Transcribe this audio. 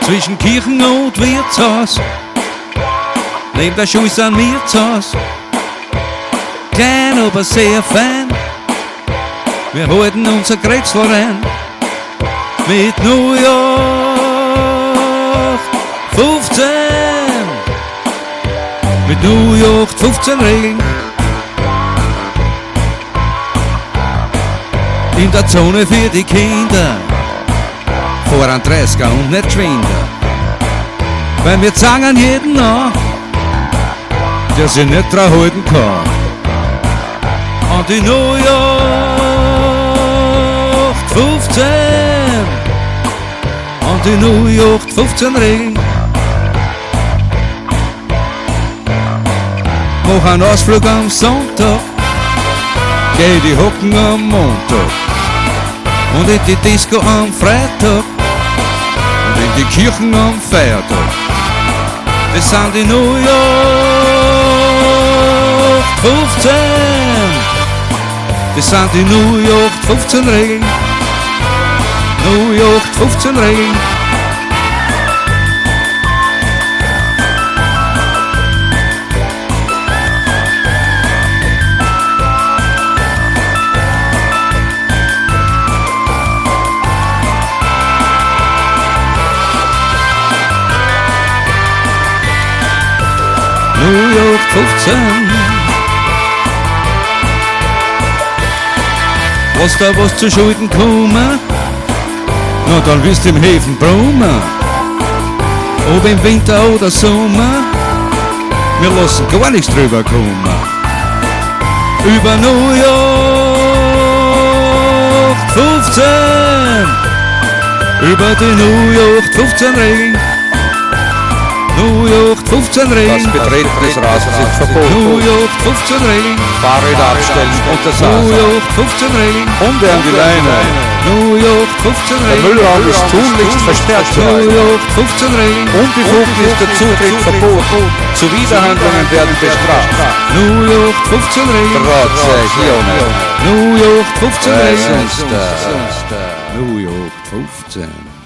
Zwischen Kirchen und Wirtshaus lebt der Schuss an Wirtshaus. Klein, aber sehr fein. Wir halten unser Kretzel rein. Mit New York 15. Mit New York 15 Regeln. In der Zone für die Kinder. Voran 30er und nicht geschwinder. Weil wir zangen jeden an, der sich nicht dran halten kann. Und die New York 15. Und die New York 15 Regeln. Mach einen Ausflug am Sonntag, geh die Hocken am Montag und in die Disco am Freitag und in die Kirchen am Feiertag. Das sind die New York 15. Das sind die New York 15 Regeln. New York 15 Regeln. New York 15. Was da was zu Schulden kommen, na dann wirst du im Häfen brummen. Ob im Winter oder Sommer, wir lassen gar nichts drüber kommen. Über New York 15. Über die New York 15 Regeln. New York 15 Regeln. Das Betreten des Rasens ist verboten. New York 15 Regeln. Fahrräder abstellen untersagt. New York 15 Regeln. Hunde an die Leine. New York 15 Der Regeln. Müllraum ist tunlichst versperrt zu New halten. York 15 Regeln. Unbefugt ist der Zutritt verboten. Zuwiderhandlungen werden bestraft. New York 15 Regeln. Trotze Hione. New York 15 Regeln. Sonst New York 15.